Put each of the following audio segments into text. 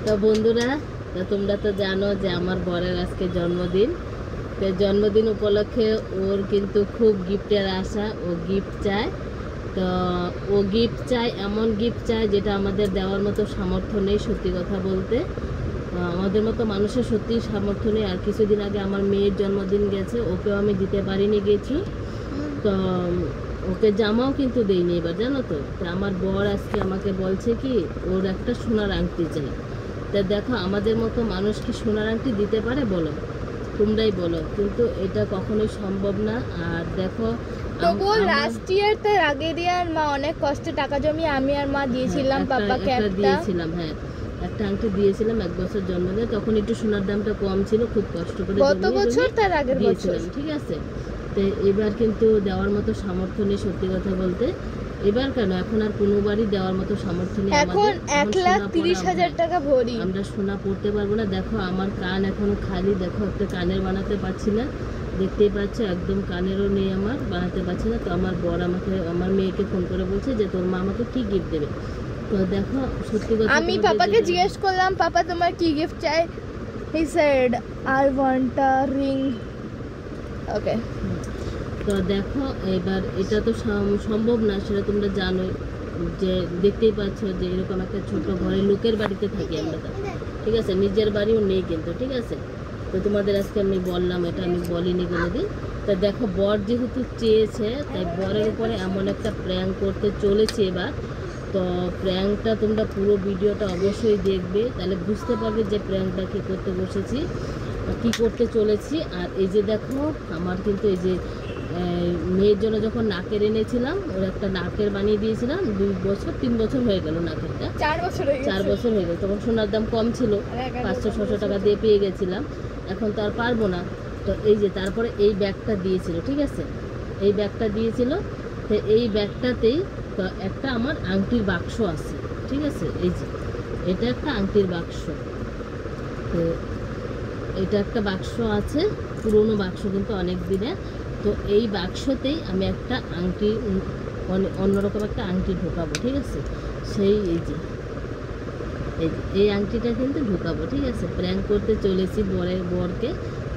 তো বন্ধুরা, তো তোমরা তো জানো যে আমার বরের আজকে জন্মদিন। তো জন্মদিন উপলক্ষে ওর কিন্তু খুব গিফটের আশা, ও গিফট চায়। তো ও গিফট চায়, এমন গিফট চায় যেটা আমাদের দেওয়ার মতো সামর্থ্য নেই। সত্যি কথা বলতে আমাদের মতো মানুষের সত্যিই সামর্থ্য নেই। আর কিছুদিন আগে আমার মেয়ের জন্মদিন গেছে, ওকেও আমি দিতে পারিনি কিছু। তো ওকে জামাও কিন্তু দেইনি এবার, জানো তো। আমার বর আজকে আমাকে বলছে কি ওর একটা সোনার আংটি চাই। তা দেখো, আমাদের মতো মানুষ কি সোনার আংটি দিতে পারে বলো? তোমরাই বলো। কিন্তু এটা কখনোই সম্ভব না। আর দেখো, তবুও লাস্ট ইয়ার তার আগের ইয়ার মা অনেক কষ্টে টাকা জমিয়ে আমি আর মা দিয়েছিলাম পাপাকে একটা দিয়েছিলাম। হ্যাঁ, একটা আংটি দিয়েছিলাম 1 বছর জন্মদিনে। তখন একটু সোনার দামটা কম ছিল, খুব কষ্ট করে গত বছর তার আগের বছর, ঠিক আছে। তো এবার কিন্তু দেওয়ার মতো সামর্থ্য নেই, সত্যি কথা বলতে। এবার কেন, এখন আর কোনোবারই দেওয়ার মতো সামর্থ্য নেই। এখন 1,30,000 টাকা ভরি, আমরা সোনা পড়তে পারবো না। দেখো আমার কান এখনো খালি, দেখো একটা কানের বানাতে পারছি না, দেখতেই পাচ্ছ একদম কানেরও নেই, আমার বানাতে পারছি না। তো আমার বর আমাকে, আমার মেয়েকে ফোন করে বলছে যে তোর মা আমাকে কি গিফট দেবে। তো দেখো সত্যি কথা, আমি পাপাকে জিজ্ঞেস করলাম পাপা তোমার কি গিফট চাই, he said I want a ring. Okay, তো দেখো এবার এটা তো সম্ভব না, সেটা তোমরা জানোই। যে দেখতেই পাচ্ছ যে এরকম একটা ছোট ঘরে লোকের বাড়িতে থাকি আমরা, ঠিক আছে, নিজের বাড়িও নেই কিন্তু, ঠিক আছে। তো তোমাদের আজকে আমি বললাম, এটা আমি বলিনি কোনোদিন। তা দেখো, বর যেহেতু চেয়েছে, তাই বরের উপরে এমন একটা প্র্যাঙ্ক করতে চলেছি এবার। তো প্র্যাঙ্কটা তোমরা পুরো ভিডিওটা অবশ্যই দেখবে, তাহলে বুঝতে পারবে যে প্র্যাঙ্কটা কী করতে বসেছি, কী করতে চলেছি। আর এই যে দেখো, আমার কিন্তু এই যে মেয়ের জন্য যখন নাকের এনেছিলাম, ওর একটা নাকের বানিয়ে দিয়েছিলাম। 2-3 বছর হয়ে গেল নাকেরটা, 4 বছর হয়ে গেল। তখন সোনার দাম কম ছিল, 500-600 টাকা দিয়ে পেয়ে গেছিলাম। এখন তো আর পারবো না। তো এই যে তারপরে এই ব্যাগটা দিয়েছিল, ঠিক আছে, এই ব্যাগটা দিয়েছিল। তো এই ব্যাগটাতেই তো একটা আমার আংটির বাক্স আছে, ঠিক আছে। এই যে এটা একটা আংটির বাক্স, তো এটা একটা বাক্স আছে, পুরনো বাক্স কিন্তু অনেক দিনের। তো এই বাক্সতেই আমি একটা আংটি, অন্যরকম একটা আংটি ঢোকাবো, ঠিক আছে। সেই এই আংটিটা কিন্তু ঢোকাবো, ঠিক আছে। প্র্যাঙ্ক করতে চলেছি বরকে।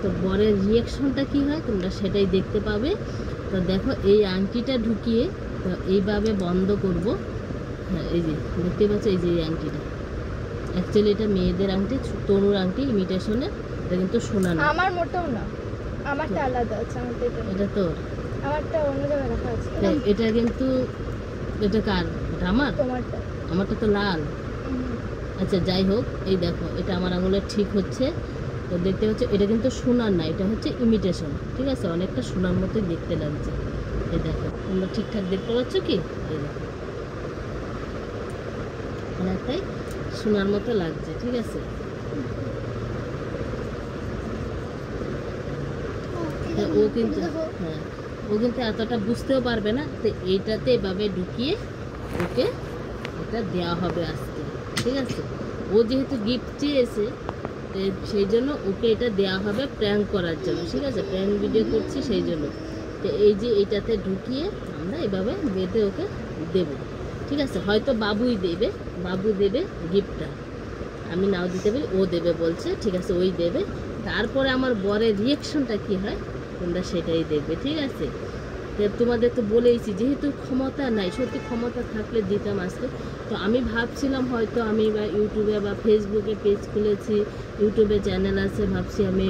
তো বরের রিয়াকশনটা কি হয় তোমরা সেটাই দেখতে পাবে। তো দেখো, এই আংটিটা ঢুকিয়ে তো এইভাবে বন্ধ করব। হ্যাঁ, এই যে দেখতে পাচ্ছ, এই যে এই আংটিটা অ্যাকচুয়ালি এটা মেয়েদের আংটি, তনুর আংটি, ইমিটেশনের। এটা কিন্তু সোনা না, আমার মোটেও না, আমারটা আলাদা আছে। এটা তোর, আমারটা অন্য জায়গায় রাখা আছে। এটা কিন্তু, এটা কার? এটা আমার, আমারটা তো লাল। আচ্ছা যাই হোক, এই দেখো এটা আমার আঙুলের ঠিক হচ্ছে। তো দেখতে পাচ্ছ এটা কিন্তু সোনার না, এটা হচ্ছে ইমিটেশন, ঠিক আছে। অনেকটা সোনার মতোই দেখতে লাগছে। এই দেখো, তোমরা ঠিকঠাক দেখতে পাচ্ছ কি? এই দেখো, অনেকটাই সোনার মতো লাগছে, ঠিক আছে। ও কিন্তু, হ্যাঁ, ও কিন্তু এতটা বুঝতেও পারবে না। তো এইটাতে এভাবে ঢুকিয়ে ওকে এটা দেওয়া হবে আজকে, ঠিক আছে। ও যেহেতু গিফট চেয়েছে, সেই জন্য ওকে এটা দেওয়া হবে প্র্যাঙ্ক করার জন্য, ঠিক আছে। প্র্যাঙ্ক ভিডিও করছি সেই জন্য। তো এই যে এইটাতে ঢুকিয়ে আমরা এভাবে বেঁধে ওকে দেব, ঠিক আছে। হয়তো বাবুই দেবে, বাবু দেবে গিফটটা, আমি নাও দিতে পারি, ও দেবে বলছে, ঠিক আছে, ওই দেবে। তারপরে আমার বরের রিয়াকশনটা কি হয় তোমরা সেটাই দেখবে, ঠিক আছে। তোমাদের তো বলেইছি, যেহেতু ক্ষমতা নাই, সত্যি ক্ষমতা থাকলে দিতাম আজকে। তো আমি ভাবছিলাম হয়তো আমি বা ইউটিউবে বা ফেসবুকে পেজ খুলেছি, ইউটিউবে চ্যানেল আছে, ভাবছি আমি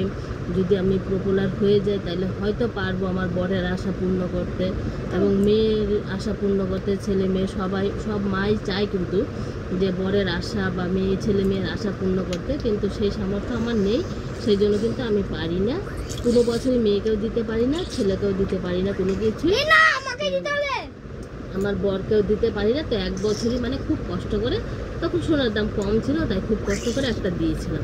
যদি আমি পপুলার হয়ে যাই তাহলে হয়তো পারবো আমার বরের আশা পূর্ণ করতে এবং মেয়ের আশা পূর্ণ করতে। ছেলে মেয়ে সব মাই চায় কিন্তু যে বরের আশা বা ছেলে মেয়ের আশা পূর্ণ করতে, কিন্তু সেই সামর্থ্য আমার নেই। সেই জন্য কিন্তু আমি পারি না, কোনো বছরই মেয়েকেও দিতে পারি না, ছেলেকেও দিতে পারি না, কোনো কিছু আমার বরকেও দিতে পারি না। তো 1 বছরই মানে খুব কষ্ট করে, তখন সোনার দাম কম ছিল তাই খুব কষ্ট করে একটা দিয়েছিলাম।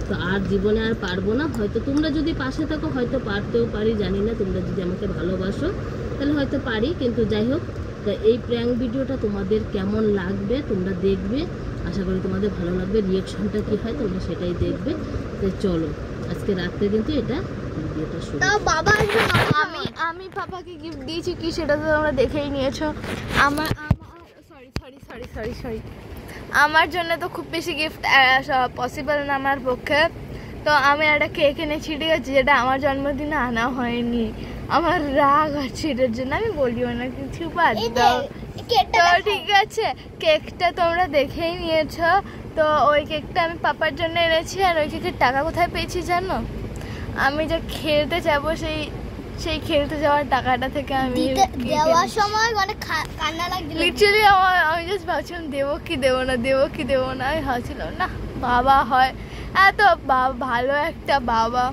তো আর জীবনে আর পারবো না। হয়তো তোমরা যদি পাশে থাকো হয়তো পারতেও পারি, জানি না। তোমরা যদি আমাকে ভালোবাসো তাহলে হয়তো পারি, কিন্তু যাই হোক। তা এই প্র্যাঙ্ক ভিডিওটা তোমাদের কেমন লাগবে তোমরা দেখবে, আশা করি তোমাদের ভালো লাগবে। রিয়াকশনটা কী হয় তোমরা সেটাই দেখবে। তো চলো, আজকে রাত্রে কিন্তু এটা ভিডিওটা শুরু। বাবা, আমি পাপাকে গিফট দিয়েছি কি সেটা তো তোমরা দেখেই নিয়েছো। আমার সরি আমার জন্য তো খুব বেশি গিফট পসিবল না আমার পক্ষে, তো আমি একটা কেক এনেছি, ঠিক আছে, যেটা আমার জন্মদিনে আনা হয়নি। আমার রাগ আছে এটার জন্য, আমি বলিও না কিছু, বাদ দাও। তো ঠিক আছে, কেকটা তোমরা দেখেই নিয়েছো। তো ওই কেকটা আমি পাপার জন্য এনেছি। আর ওই কেকের টাকা কোথায় পেয়েছি জানো? আমি যে খেলতে যাবো সেই খেলতে যাওয়ার টাকাটা থেকে আমি দেওয়ার সময় মানে কান্না লাগছিল। লিটারালি আমি জাস্ট ভাবছিলাম দেবো কি দেবো না। আমি ভাবছিলাম না, বাবা হয় এত ভালো একটা বাবা,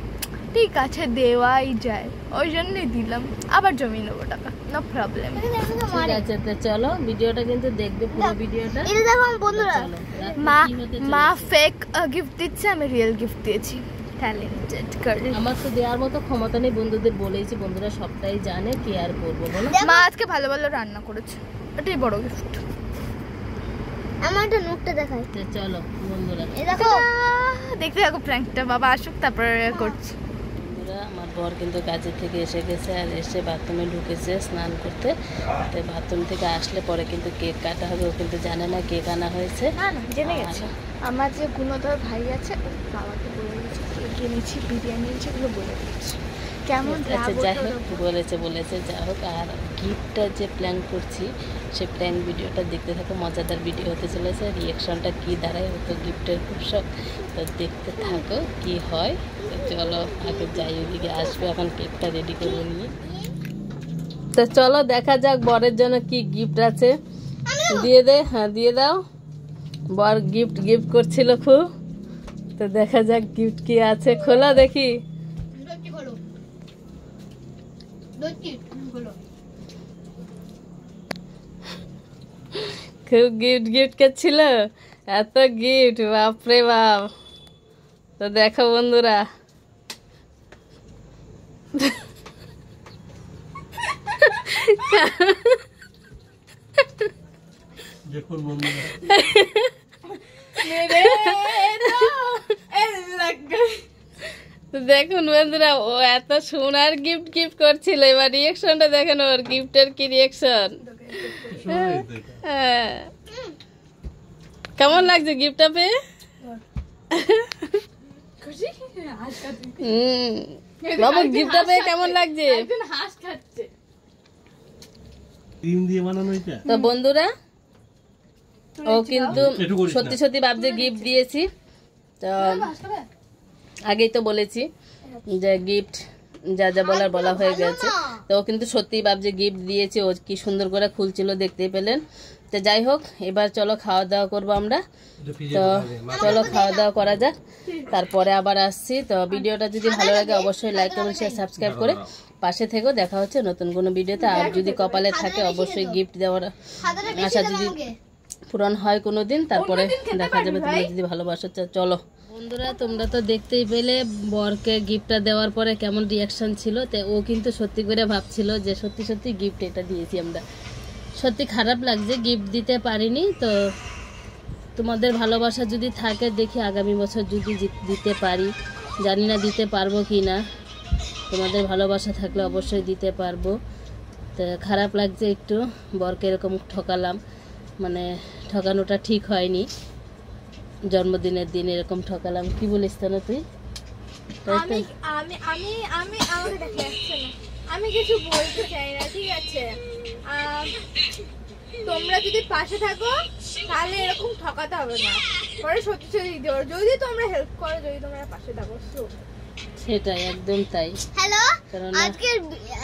ঠিক আছে দেওয়াই যায়, ওই জন্যই দিলাম। আবার জমিয়ে নেবো টাকা, নো প্রবলেম। ঠিক আছে, তো চলো ভিডিওটা কিন্তু দেখবে পুরো ভিডিওটা। এটা দেখো বন্ধুরা, চলো, মা ফেক গিফট দিচ্ছে, আমি রিয়েল গিফট দিয়েছি। Talented girl. আমার তো দেওয়ার মতো ক্ষমতা নেই, বন্ধুদের বলেছি, বন্ধুরা সবটাই জানে, কি আর করবো বলো। মা আজকে ভালো ভালো রান্না করেছে, এটাই বড় গিফট। আমার একটা নোটটা দেখাই। তো চলো বন্ধুরা, এই দেখো, দেখতে থাকো প্র্যাঙ্কটা, বাবা আসুক তারপরে করছি। বন্ধুরা আমার বর কিন্তু কাজের থেকে এসে গেছে, আর এসে বাথরুমে ঢুকেছে স্নান করতে। তো বাথরুম থেকে আসলে পরে কিন্তু কেক কাটা হবে, ও কিন্তু জানে না কেক আনা হয়েছে। না জেনে গেছে। আমার যে গুণধর ভাই আছে, বাবাকে বলে দিয়েছে কেক এনেছি, বিরিয়ানি এনেছি, এগুলো বলে দিয়েছি। কেমন আচ্ছা যাই হোক, বলেছে যা হোক। আর গিফটটা যে প্ল্যান করছি, সে প্ল্যান ভিডিওটা দেখতে থাকো, মজাদার ভিডিও হতে চলেছে। রিয়াকশনটা কি দাঁড়ায়, ও তো গিফটের খুব শখ, তো দেখতে থাকো কি হয়। তো চলো আগে যাই, ওইদিকে আসবে, এখন কেকটা রেডি করে নিয়ে। তো চলো দেখা যাক বরের জন্য কি গিফট আছে। দিয়ে দে, হ্যাঁ দিয়ে দাও। বর গিফট করছিল খুব, তো দেখা যাক গিফট কি আছে। খোলা দেখি। খুব গিফট করছিল, এত গিফট, বাপরে বাপ। তো দেখো বন্ধুরা, দেখুন বন্ধুরা, দেখুন বন্ধুরা, ও এত সোনার গিফট করছিল, এবার রিয়েকশনটা দেখেন ওর, গিফটের কি রিয়েকশন। হ্যাঁ, কেমন লাগছে গিফটটা পেয়ে? বাবু গিফটটা পেয়ে কেমন লাগছে? ক্রিম দিয়ে বানানো এটা। তো বন্ধুরা, ও কিন্তু সত্যি ভাবছে গিফট দিয়েছি। তো আগেই তো বলেছি যে গিফট যা বলার বলা হয়ে গেছে। তো ও কিন্তু সত্যিই ভাবছে গিফট দিয়েছে, ও কি সুন্দর করে খুলছিল, দেখতেই পেলেন। তো যাই হোক, এবার চলো খাওয়া দাওয়া করবো আমরা। তো চলো খাওয়া দাওয়া করা যাক, তারপরে আবার আসছি। তো ভিডিওটা যদি ভালো লাগে অবশ্যই লাইক কমেন্ট শেয়ার সাবস্ক্রাইব করে পাশে থেকেও। দেখা হচ্ছে নতুন কোনো ভিডিওতে। আর যদি কপালে থাকে অবশ্যই গিফট দেওয়ার আশা যদি পূরণ হয় কোনো দিন, তারপরে দেখা যাবে। তোমরা যদি ভালোবাসো, চলো বন্ধুরা, তোমরা তো দেখতেই পেলে বরকে গিফটটা দেওয়ার পরে কেমন রিয়াকশন ছিল। তো ও কিন্তু সত্যি করে ভাবছিল যে সত্যি গিফট এটা দিয়েছি আমরা। সত্যি খারাপ লাগছে গিফট দিতে পারিনি। তো তোমাদের ভালোবাসা যদি থাকে, দেখি আগামী বছর যদি দিতে পারি, জানি না দিতে পারবো কি না। তোমাদের ভালোবাসা থাকলে অবশ্যই দিতে পারবো। তো খারাপ লাগছে একটু, বরকে এরকম ঠকালাম, মানে ঠকানোটা ঠিক হয়নি। জন্মদিনের দিন এরকম ঠকালাম, কি বলিস না তুই? আমি কিছু বলতে চাই না, ঠিক আছে? তোমরা যদি পাশে থাকো তাহলে এরকম ঠকাতে হবে না, পরে সত্যি দিতে পারো, যদি তোমরা হেল্প করো, যদি তোমরা পাশে থাকো। সেটাই, একদম তাই। হ্যালো, কারণ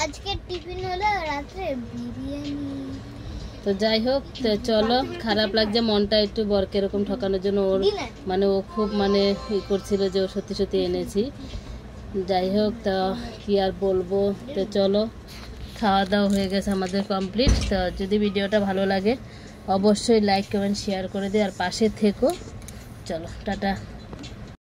আজকের টিফিন হলো রাত্রে বিরিয়ানি। তো যাই হোক, তো চলো, খারাপ লাগছে মনটা একটু বরকে এরকম ঠকানোর জন্য। ওর মানে ও খুব মানে ই করছিল যে ও সত্যি এনেছি। যাই হোক, তা কি আর বলবো। তো চলো, খাওয়া দাওয়া হয়ে গেছে আমাদের কমপ্লিট। তো যদি ভিডিওটা ভালো লাগে অবশ্যই লাইক কমেন্ট শেয়ার করে দিও, আর পাশে থেকো। চলো টাটা।